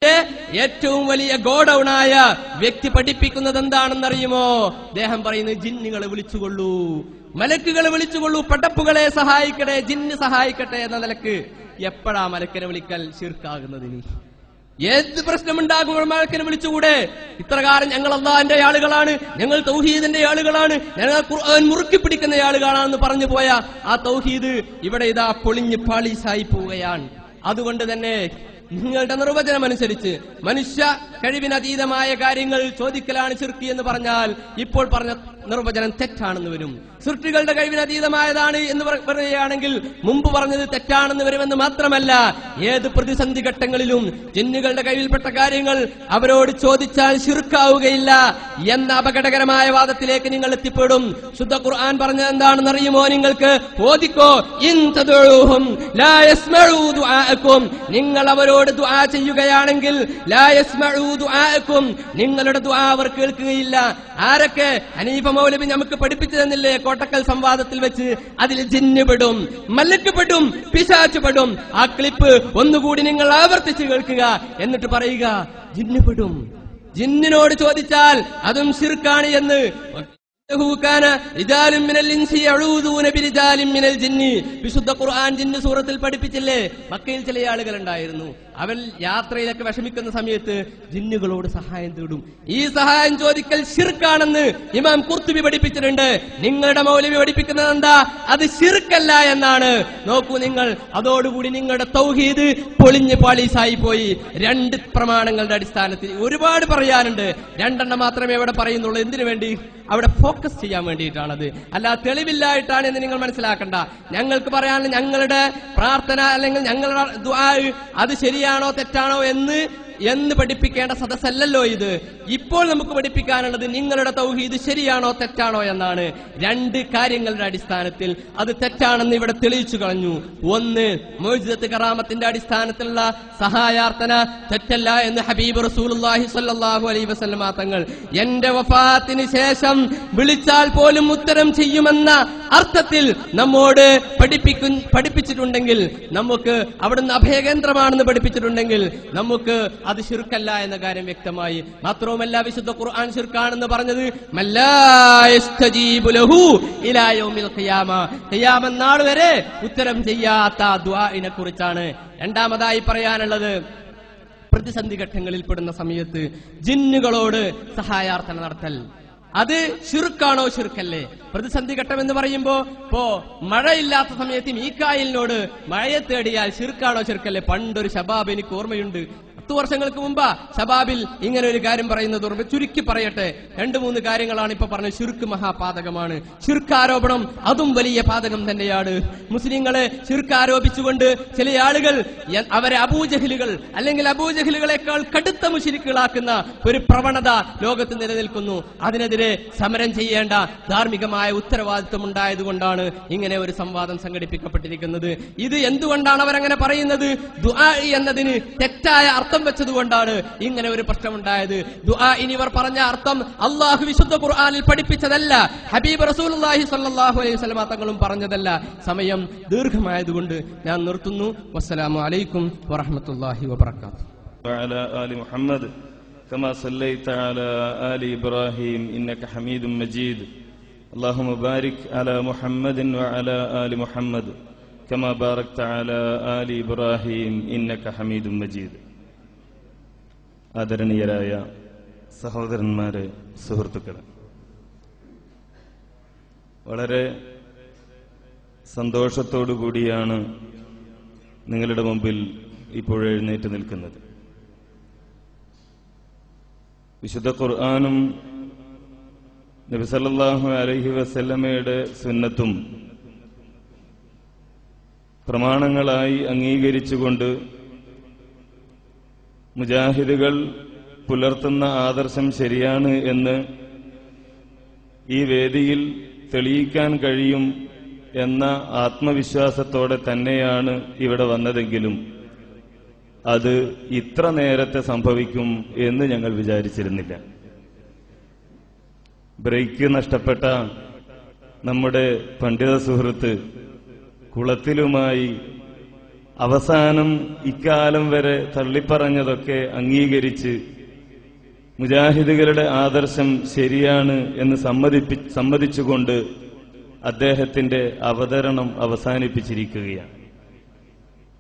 ഏറ്റവും വലിയ ഗോഡൌണായ വ്യക്തി പഠിപ്പിക്കുന്നത് എന്താണെന്നറിയുമോ? അദ്ദേഹം പറയുന്നത് ജിന്നുകളെ വിളിച്ചുകൊള്ളൂ, മലക്കുകളെ വിളിച്ചുകൊള്ളൂ, പടപ്പുകളെ സഹായിക്കട്ടെ, ജിന്ന് സഹായിക്കട്ടെ എന്ന നിലക്ക്. എപ്പോഴാ മലക്കിനെ വിളിക്കൽ ശിർക്കാകുന്നതിന്? ഏത് പ്രശ്നമുണ്ടാകുമ്പോൾ മലക്കിനെ വിളിച്ചുകൂടെ? ഇത്രകാലം ഞങ്ങൾ അല്ലാഹുവിന്റെ ആളുകളാണ്, ഞങ്ങൾ തൗഹീദിന്റെ ആളുകളാണ്, ഞങ്ങൾ ഖുർആൻ മുറുക്കി പിടിക്കുന്ന ആളുകളാണെന്ന് പറഞ്ഞു പോയ ആ തൗഹീദ് ഇവിടെ ഇതാ പൊളിഞ്ഞ് പാളീസായി പോവുകയാണ്. അതുകൊണ്ട് തന്നെ നിങ്ങളുടെ നിർവചനം അനുസരിച്ച് മനുഷ്യ കഴിവിനതീതമായ കാര്യങ്ങൾ ചോദിക്കലാണ് ശിർക്ക് എന്ന് പറഞ്ഞാൽ ഇപ്പോൾ പറഞ്ഞ നിർവചനം തെറ്റാണെന്ന് വരും. സൃഷ്ടികളുടെ കഴിവിനതീതമായതാണ് എന്ന് പറയുകയാണെങ്കിൽ മുമ്പ് പറഞ്ഞത് തെറ്റാണെന്ന് വരുമെന്ന് മാത്രമല്ല, ഏത് പ്രതിസന്ധി ഘട്ടങ്ങളിലും ജിന്നുകളുടെ കഴിവിൽപ്പെട്ട കാര്യങ്ങൾ അവരോട് ചോദിച്ചാൽ ശിർക്കാവുകയില്ല എന്ന അപകടകരമായ വാദത്തിലേക്ക് നിങ്ങൾ എത്തിപ്പെടും. ശുദ്ധ ഖുർആൻ പറഞ്ഞത് എന്താണെന്ന് അറിയുമോ? നിങ്ങൾക്ക് ഓദിക്കോ, ഇൻ തദഊഹും ലാ യസ്മഉ ദുആഅക്കും, നിങ്ങൾ അവരോട് ദുആ ചെയ്യുകയാണെങ്കിൽ ലാ യസ്മഉ ദുആഅക്കും, നിങ്ങളുടെ ദുആ അവർ കേൾക്കുകയില്ല. ആരൊക്കെ? ഹനീഫ മൗലവി നമുക്ക് പഠിപ്പിച്ചു തന്നില്ലേ കോട്ടക്കൽ സംവാദത്തിൽ വെച്ച്? അതിൽ ജിന്ന് പെടും, മലക്ക് പെടും, പിശാച് പെടും. ആ ക്ലിപ്പ് ഒന്നുകൂടി നിങ്ങൾ ആവർത്തിച്ച് കേൾക്കുക, എന്നിട്ട് പറയുക ജിന്ന് പെടും. ജിന്നിനോട് ചോദിച്ചാൽ അതും ശിർക്കാണ് എന്ന്. വിശുദ്ധ ഖുർആൻ ജിന്ന് സൂറത്തിൽ പഠിപ്പിച്ചില്ലേ? മക്കയിൽ ചില ആളുകൾ ഉണ്ടായിരുന്നു, അവൻ യാത്രയിലൊക്കെ വിഷമിക്കുന്ന സമയത്ത് ജിന്നുകളോട് സഹായം തേടും. ഈ സഹായം ചോദിക്കൽ ശിർക്കാണെന്ന് ഇമാം ഖുർത്തുബി പഠിപ്പിച്ചിട്ടുണ്ട്. നിങ്ങളുടെ മൗലവി പഠിപ്പിക്കുന്നത് എന്താ? അത് ശിർക്കല്ല എന്നാണ്. നോക്കൂ നിങ്ങൾ, അതോടുകൂടി നിങ്ങളുടെ തൗഹീദ് പൊളിഞ്ഞ് പാളീസായി പോയി. രണ്ട് പ്രമാണങ്ങളുടെ അടിസ്ഥാനത്തിൽ ഒരുപാട് പറയാനുണ്ട്, രണ്ടെണ്ണം മാത്രമേ ഇവിടെ പറയുന്നുള്ളൂ. എന്തിനു വേണ്ടി? അവിടെ ഫോക്കസ് ചെയ്യാൻ വേണ്ടിയിട്ടാണത്, അല്ല തെളിവില്ലായിട്ടാണ് എന്ന് നിങ്ങൾ മനസ്സിലാക്കണ്ട. ഞങ്ങൾക്ക് പറയാനുള്ള ഞങ്ങളുടെ പ്രാർത്ഥന അല്ലെങ്കിൽ ഞങ്ങളുടെ ദുആ അത് ശരിയാണോ തെറ്റാണോ എന്ന് പഠിപ്പിക്കേണ്ട സദസ്സല്ലല്ലോ ഇത്. ഇപ്പോൾ നമുക്ക് പഠിപ്പിക്കാനുള്ളത് നിങ്ങളുടെ തൗഹീദ് ശരിയാണോ തെറ്റാണോ എന്നാണ്. രണ്ട് കാര്യങ്ങളുടെ അടിസ്ഥാനത്തിൽ അത് തെറ്റാണെന്ന് ഇവിടെ തെളിയിച്ചു കളഞ്ഞു. ഒന്ന്, മുഅ്ജിസത്ത് കറാമത്തിന്റെ അടിസ്ഥാനത്തിലുള്ള സഹായാർത്ഥന തെറ്റല്ല എന്ന് ഹബീബ് റസൂലുള്ളാഹി സ്വല്ലല്ലാഹു അലൈഹി വസല്ലം തങ്ങൾ എന്റെ വഫാത്തിന് ശേഷം വിളിച്ചാൽ പോലും ഉത്തരം ചെയ്യുമെന്ന അർത്ഥത്തിൽ നമ്മോട് പഠിപ്പിച്ചിട്ടുണ്ടെങ്കിൽ, നമുക്ക് അവിടുന്ന് അഭയകേന്ദ്രമാണെന്ന് പഠിപ്പിച്ചിട്ടുണ്ടെങ്കിൽ നമുക്ക് അത് ശിർക്കല്ല എന്ന കാര്യം വ്യക്തമായി. മാത്രവുമല്ല, വിശുദ്ധ ഖുർആൻ ശിർക്കാണെന്ന് പറഞ്ഞത് മല്ലാ യസ്തജീബു ലഹു ഇലാ യൗമിൽ ഖിയാമ, ഖിയാമത്ത് നാൾ വരെ ഉത്തരം ചെയ്യാത്ത ദുആഇനെ കുറിച്ചാണ്. രണ്ടാമതായി പറയാനുള്ളത്, പ്രതിസന്ധി ഘട്ടങ്ങളിൽ പെടുന്ന സമയത്ത് ജിന്നുകളോട് സഹായാർത്ഥന നടത്തൽ അത് ശിർക്കാണോ ശിർക്കല്ലേ? പ്രതിസന്ധി ഘട്ടം എന്ന് പറയുമ്പോ ഇപ്പോ മഴയില്ലാത്ത സമയത്ത് മീകായിലിനോട് മഴയെ തേടിയാൽ ശിർക്കാണോ ശിർക്കല്ലേ? പണ്ടൊരു ശബാബ് എനിക്ക് ഓർമ്മയുണ്ട്, 10 വർഷങ്ങൾക്ക് മുമ്പ് ശബാബിൽ ഇങ്ങനെ ഒരു കാര്യം പറയുന്നത് ഓർമ്മ. ചുരുക്കി പറയട്ടെ, 2-3 കാര്യങ്ങളാണ് ഇപ്പൊ പറഞ്ഞത്. ശിർക്ക് മഹാപാതകമാണ്. ശിർക്കാരോപണം അതും വലിയ പാതകം തന്നെയാണ്. മുസ്ലിങ്ങളെ ശിർക്കാരോപിച്ചുകൊണ്ട് ചില ആളുകൾ അവരെ അബൂജഹലുകൾ അല്ലെങ്കിൽ അബൂജഹലുകളെക്കാൾ കടുത്ത മുശ്രിക്കുകളാക്കുന്ന ഒരു പ്രവണത ലോകത്ത് നിലനിൽക്കുന്നു. അതിനെതിരെ സമരം ചെയ്യേണ്ട ധാർമ്മികമായ ഉത്തരവാദിത്വം ഉണ്ടായതുകൊണ്ടാണ് ഇങ്ങനെ ഒരു സംവാദം സംഘടിപ്പിക്കപ്പെട്ടിരിക്കുന്നത്. ഇത് എന്തുകൊണ്ടാണ് അവരങ്ങനെ പറയുന്നത്? ദുആ എന്നതിന് തെറ്റായ അർത്ഥം വെച്ചതുകൊണ്ടാണ് ഇങ്ങനെ ഒരു പ്രശ്നമുണ്ടായത്. ദുആ ഇനിവർ പറഞ്ഞ അർത്ഥം അല്ലാഹു വിശുദ്ധ ഖുർആനിൽ പഠിപ്പിച്ചതല്ല, ഹബീബ് റസൂലുള്ളാഹി സ്വല്ലല്ലാഹു അലൈഹി വസല്ലം തങ്ങളും പറഞ്ഞതല്ല. സമയം ദീർഘമായതുകൊണ്ട് ഞാൻ നിർത്തുന്നു. വസ്സലാമു അലൈക്കും വറഹ്മത്തുള്ളാഹി വബറകാതുഹു. വഅലാ ആലി മുഹമ്മദ് കമാ സല്ലൈത അലാ ആലി ഇബ്രാഹിം ഇന്നക ഹമീദും മജീദ്. അല്ലാഹുമ്മ ബാരിക് അലാ മുഹമ്മദിൻ വഅലാ ആലി മുഹമ്മദ് കമാ ബാറക്ത അലാ ആലി ഇബ്രാഹിം ഇന്നക ഹമീദും മജീദ്. ആദരണീയരായ സഹോദരന്മാരെ, സുഹൃത്തുക്കളെ, വളരെ സന്തോഷത്തോടുകൂടിയാണ് നിങ്ങളുടെ മുമ്പിൽ ഇപ്പോൾ എഴുന്നേറ്റ് നിൽക്കുന്നത്. വിശുദ്ധ ഖുർആനും നബി സല്ലല്ലാഹു അലൈഹി വസല്ലമയുടെ സുന്നത്തും പ്രമാണങ്ങളായി അംഗീകരിച്ചുകൊണ്ട് മുജാഹിദുകൾ പുലർത്തുന്ന ആദർശം ശരിയാണ് എന്ന് ഈ വേദിയിൽ തെളിയിക്കാൻ കഴിയും എന്ന ആത്മവിശ്വാസത്തോടെ തന്നെയാണ് ഇവിടെ വന്നതെങ്കിലും അത് ഇത്ര നേരത്തെ സംഭവിക്കും എന്ന് ഞങ്ങൾ വിചാരിച്ചിരുന്നില്ല. ബ്രേക്ക് നഷ്ടപ്പെട്ട നമ്മുടെ പണ്ഡിത സുഹൃത്ത് കുളത്തിലുമായി അവസാനം ഇക്കാലം വരെ തള്ളിപ്പറഞ്ഞതൊക്കെ അംഗീകരിച്ച് മുജാഹിദുകളുടെ ആദർശം ശരിയാണ് എന്ന് സമ്മതിച്ചുകൊണ്ട് അദ്ദേഹത്തിന്റെ അവതരണം അവസാനിപ്പിച്ചിരിക്കുകയാണ്.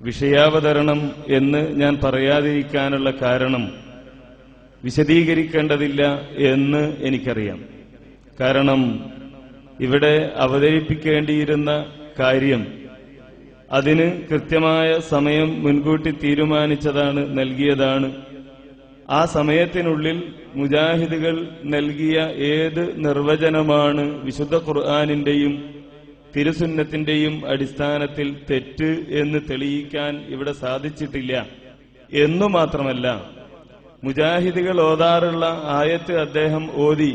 വിഷയാവതരണം എന്ന് ഞാൻ പറയാതിരിക്കാനുള്ള കാരണം വിശദീകരിക്കേണ്ടതില്ല എന്ന് എനിക്കറിയാം. കാരണം ഇവിടെ അവതരിപ്പിക്കേണ്ടിയിരുന്ന കാര്യം അതിന് കൃത്യമായ സമയം മുൻകൂട്ടി തീരുമാനിച്ചതാണ്, നൽകിയതാണ്. ആ സമയത്തിനുള്ളിൽ മുജാഹിദുകൾ നൽകിയ ഏത് നിർവചനമാണ് വിശുദ്ധ ഖുർആനിന്റെയും തിരുസുന്നത്തിന്റെയും അടിസ്ഥാനത്തിൽ തെറ്റ് എന്ന് തെളിയിക്കാൻ ഇവിടെ സാധിച്ചിട്ടില്ല എന്നു മാത്രമല്ല, മുജാഹിദുകൾ ഓതാറുള്ള ആയത്ത് അദ്ദേഹം ഓതി,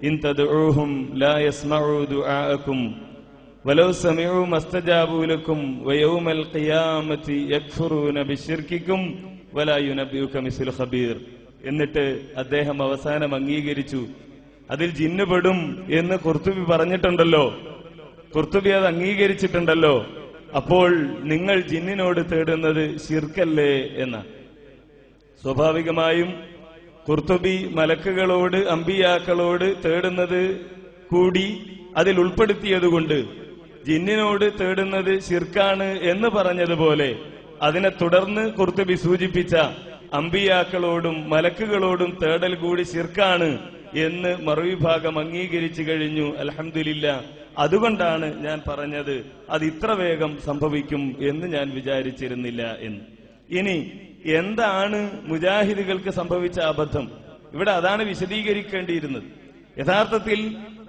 ഇൻ തദ്ഉഹും ലാ യസ്മഉ ദുആഅക്കും വലൗ സമിഉ മസ്തജാബു ലക്കും വയൗമൽ ഖിയാമത്തി യക്ഫുറൂന ബിശ്ശിർകിക്കും വലാ യുനബ്ബിഉക മിസ്ലു ഖബീർ. എന്നിട്ട് അദ്ദേഹം അവസാനം അംഗീകരിച്ചു, അതിൽ ജിന്ന് പെടും എന്ന് ഖുർത്തുബി പറഞ്ഞിട്ടുണ്ടല്ലോ, ഖുർത്തുബി അത് അംഗീകരിച്ചിട്ടുണ്ടല്ലോ, അപ്പോൾ നിങ്ങൾ ജിന്നിനോട് തേടുന്നത് ശിർക്കല്ലേ എന്ന. സ്വാഭാവികമായും ഖുർത്തുബി മലക്കുകളോട് അമ്പിയാക്കളോട് തേടുന്നത് കൂടി അതിൽ ഉൾപ്പെടുത്തിയതുകൊണ്ട് ജിന്നിനോട് തേടുന്നത് ശിർക്കാണ് എന്ന് പറഞ്ഞതുപോലെ അതിനെ തുടർന്ന് ഖുർത്തുബി സൂചിപ്പിച്ച അമ്പിയാക്കളോടും മലക്കുകളോടും തേടൽ കൂടി ശിർക്കാണ് എന്ന് മറുവിഭാഗം അംഗീകരിച്ചു കഴിഞ്ഞു. അൽഹംദുലില്ലാ. അതുകൊണ്ടാണ് ഞാൻ പറഞ്ഞത് അത് ഇത്ര വേഗം സംഭവിക്കും എന്ന് ഞാൻ വിചാരിച്ചിരുന്നില്ല എന്ന്. ഇനി എന്താണ് മുജാഹിദുകൾക്ക് സംഭവിച്ച അബദ്ധം? ഇവിടെ അതാണ് വിശദീകരിക്കേണ്ടിയിരുന്നത്. യഥാർത്ഥത്തിൽ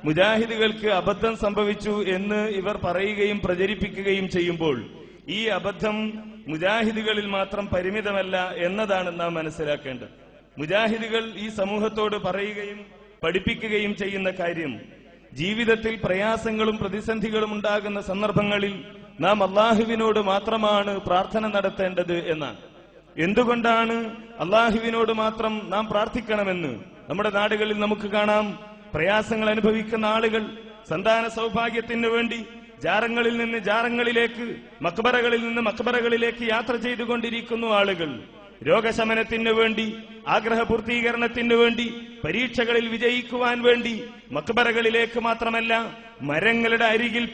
മുജാഹിദുകൾക്ക് അബദ്ധം സംഭവിച്ചു എന്ന് ഇവർ പറയുകയും പ്രചരിപ്പിക്കുകയും ചെയ്യുമ്പോൾ ഈ അബദ്ധം മുജാഹിദുകളിൽ മാത്രം പരിമിതമല്ല എന്നതാണ് നാം മനസ്സിലാക്കേണ്ടത്. മുജാഹിദുകൾ ഈ സമൂഹത്തോട് പറയുകയും പഠിപ്പിക്കുകയും ചെയ്യുന്ന കാര്യം, ജീവിതത്തിൽ പ്രയാസങ്ങളും പ്രതിസന്ധികളും ഉണ്ടാകുന്ന സന്ദർഭങ്ങളിൽ നാം അള്ളാഹുവിനോട് മാത്രമാണ് പ്രാർത്ഥന നടത്തേണ്ടത് എന്നാണ്. എന്തുകൊണ്ടാണ് അള്ളാഹുവിനോട് മാത്രം നാം പ്രാർത്ഥിക്കണമെന്ന് നമ്മുടെ നാടുകളിൽ നമുക്ക് കാണാം. പ്രയാസങ്ങൾ അനുഭവിക്കുന്ന ആളുകൾ സന്താന സൗഭാഗ്യത്തിനു വേണ്ടി ജാറങ്ങളിൽ നിന്ന് ജാറങ്ങളിലേക്ക്, മക്ബറകളിൽ നിന്ന് മക്ബറകളിലേക്ക് യാത്ര ചെയ്തുകൊണ്ടിരിക്കുന്നു ആളുകൾ. രോഗശമനത്തിനു വേണ്ടി, ആഗ്രഹപൂർത്തീകരണത്തിനു വേണ്ടി, പരീക്ഷകളിൽ വിജയിക്കുവാൻ വേണ്ടി മക്ബറകളിലേക്ക് മാത്രമല്ല മരങ്ങളുടെ അരികിൽ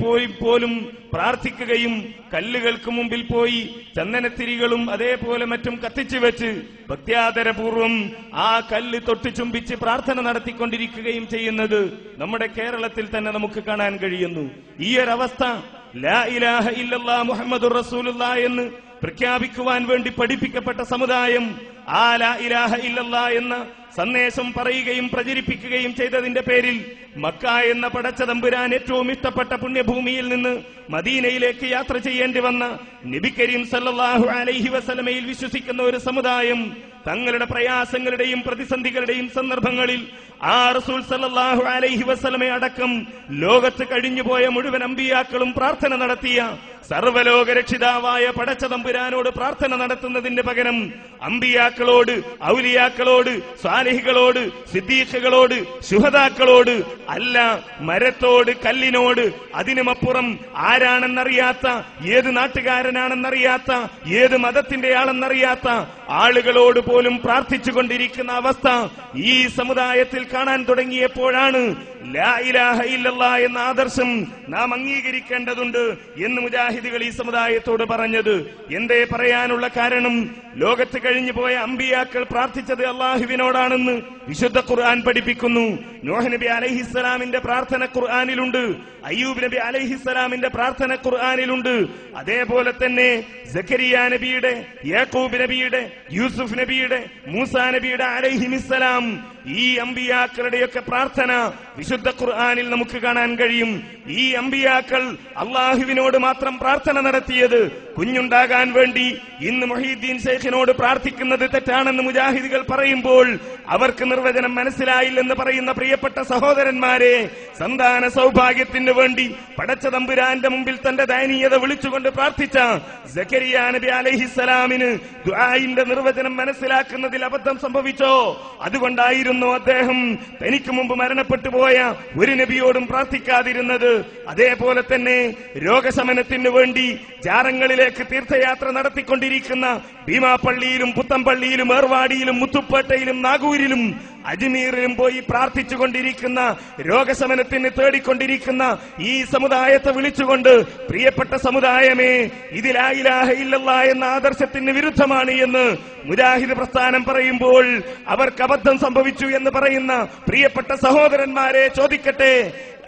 പോലും പ്രാർത്ഥിക്കുകയും കല്ലുകൾക്ക് മുമ്പിൽ പോയി ചന്ദനത്തിരികളും അതേപോലെ മറ്റും കത്തിച്ചു വെച്ച് ഭക്ത്യാദരപൂർവം ആ കല്ല് തൊട്ടുചുംബിച്ച് പ്രാർത്ഥന നടത്തിക്കൊണ്ടിരിക്കുകയും ചെയ്യുന്നത് നമ്മുടെ കേരളത്തിൽ തന്നെ നമുക്ക് കാണാൻ കഴിയുന്നു. ഈ ഒരവസ്ഥ ലാ ഇലാഹ ഇല്ലല്ലാഹ് മുഹമ്മദുർ റസൂലുള്ളാഹ് എന്ന് പ്രഖ്യാപിക്കുവാൻ വേണ്ടി പഠിപ്പിക്കപ്പെട്ട സമുദായം ആ ലാ ഇലാഹ ഇല്ലല്ലാഹ് എന്ന സന്ദേശം പറയുകയും പ്രചരിപ്പിക്കുകയും ചെയ്തതിന്റെ പേരിൽ മക്ക എന്ന പടച്ച തമ്പുരാൻ ഏറ്റവും ഇഷ്ടപ്പെട്ട പുണ്യഭൂമിയിൽ നിന്ന് മദീനയിലേക്ക് യാത്ര ചെയ്യേണ്ടി വന്ന നബി കരീം സല്ലല്ലാഹു അലൈഹി വസല്ലമയിൽ വിശ്വസിക്കുന്ന ഒരു സമുദായം തങ്ങളുടെ പ്രയാസങ്ങളുടെയും പ്രതിസന്ധികളുടെയും സന്ദർഭങ്ങളിൽ ആ റസൂൽ സല്ലല്ലാഹു അലൈഹി വസല്ലമയെ അടക്കം ലോകത്ത് കഴിഞ്ഞുപോയ മുഴുവൻ അമ്പിയാക്കളും പ്രാർത്ഥന നടത്തിയ സർവ്വലോക രക്ഷിതാവായ പടച്ച തമ്പുരാനോട് പ്രാർത്ഥന നടത്തുന്നതിന്റെ പകരം അമ്പിയാക്കളോട്, ഔലിയാക്കളോട്, സ്വാലിഹികളോട്, സിദ്ദീഖുകളോട്, ശുഹദാക്കളോട് അല്ല, മരത്തോട്, കല്ലിനോട്, അതിനുമപ്പുറം ആരാണെന്നറിയാത്ത, ഏത് നാട്ടുകാരനാണെന്നറിയാത്ത, ഏത് മതത്തിന്റെ ആളെന്നറിയാത്ത ആളുകളോട് പോലും പ്രാർത്ഥിച്ചുകൊണ്ടിരിക്കുന്ന അവസ്ഥ ഈ സമുദായത്തിൽ കാണാൻ തുടങ്ങിയപ്പോഴാണ് ലാ ഇലാഹ ഇല്ലല്ലാഹ് എന്ന ആദർശം നാം അംഗീകരിക്കേണ്ടതുണ്ട് എന്ന് മുജാഹിദുകൾ ഈ സമുദായത്തോട് പറഞ്ഞത്. എന്തേ പറയാനുള്ള കാരണം, ലോകത്ത് കഴിഞ്ഞു പോയ അമ്പിയാക്കൾ പ്രാർത്ഥിച്ചത് അള്ളാഹുവിനോടാണെന്ന് വിശുദ്ധ ഖുർആൻ പഠിപ്പിക്കുന്നു. നൂഹ് നബി അലൈഹിസ്സലാമിന്റെ പ്രാർത്ഥന ഖുർആനിലുണ്ട്, അയ്യൂബ് നബി അലൈഹിസ്സലാമിന്റെ പ്രാർത്ഥന ഖുർആനിലുണ്ട്. അതേപോലെ തന്നെ സക്കരിയ നബിയുടെ, യാക്കൂബ് നബിയുടെ, യൂസുഫ് നബിയുടെ, മൂസാ നബിയുടെ അലൈഹിമിസ്സലാം ഈ അമ്പിയാക്കളുടെയൊക്കെ പ്രാർത്ഥന വിശുദ്ധ ഖുർആനിൽ നമുക്ക് കാണാൻ കഴിയും. ഈ അമ്പിയാക്കൾ അള്ളാഹുവിനോട് മാത്രം പ്രാർത്ഥന നടത്തിയത് കുഞ്ഞുണ്ടാകാൻ വേണ്ടി ഇന്ന് മുഹീദ്ദീൻ ശൈഖിനോട് പ്രാർത്ഥിക്കുന്നത് തെറ്റാണെന്ന് മുജാഹിദുകൾ പറയുമ്പോൾ അവർക്ക് നിർവചനം മനസ്സിലായില്ലെന്ന് പറയുന്ന പ്രിയപ്പെട്ട സഹോദരന്മാരെ, സന്താന സൗഭാഗ്യത്തിന് വേണ്ടി പടച്ച തമ്പുരാന്റെ മുമ്പിൽ തന്റെ ദയനീയത വിളിച്ചുകൊണ്ട് പ്രാർത്ഥിച്ച സക്കരിയ നബി അലൈഹിസ്സലാമിന് ദുആഇന്റെ നിർവചനം മനസ്സിലാക്കുന്നതിൽ അബദ്ധം സംഭവിച്ചോ? അതുകൊണ്ടായിരുന്നു അദ്ദേഹം തനിക്ക് മുമ്പ് മരണപ്പെട്ടു പോയ ഒരു നബിയോടും പ്രാർത്ഥിക്കാതിരുന്നത്. അതേപോലെ തന്നെ രോഗശമനത്തിന് വേണ്ടി ജാറങ്ങളിലെ ഷാമിലേക്ക് തീർത്ഥയാത്ര നടത്തിക്കൊണ്ടിരിക്കുന്ന ഭീമാപ്പള്ളിയിലും പുത്തമ്പള്ളിയിലും ഏർവാടിയിലും മുത്തുപ്പേട്ടയിലും നാഗൂരിലും അജ്മീറിലും പോയി പ്രാർത്ഥിച്ചുകൊണ്ടിരിക്കുന്ന, രോഗശമനത്തിന് തേടിക്കൊണ്ടിരിക്കുന്ന ഈ സമുദായത്തെ വിളിച്ചുകൊണ്ട്, പ്രിയപ്പെട്ട സമുദായമേ, ഇത് ലാ ഇലാഹ ഇല്ലല്ലാഹ് എന്ന ആദർശത്തിന് വിരുദ്ധമാണ് എന്ന് മുജാഹിദ് പ്രസ്ഥാനം പറയുമ്പോൾ അവർക്ക് അബദ്ധം സംഭവിച്ചു എന്ന് പറയുന്ന പ്രിയപ്പെട്ട സഹോദരന്മാരെ ചോദിക്കട്ടെ,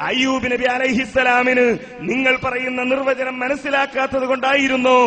അയ്യൂബ് നബി അലൈഹിസ്സലാമിന് നിങ്ങൾ പറയുന്ന നിർവചനം മനസ്സിലാക്കാത്തത് കൊണ്ടായിരുന്നോ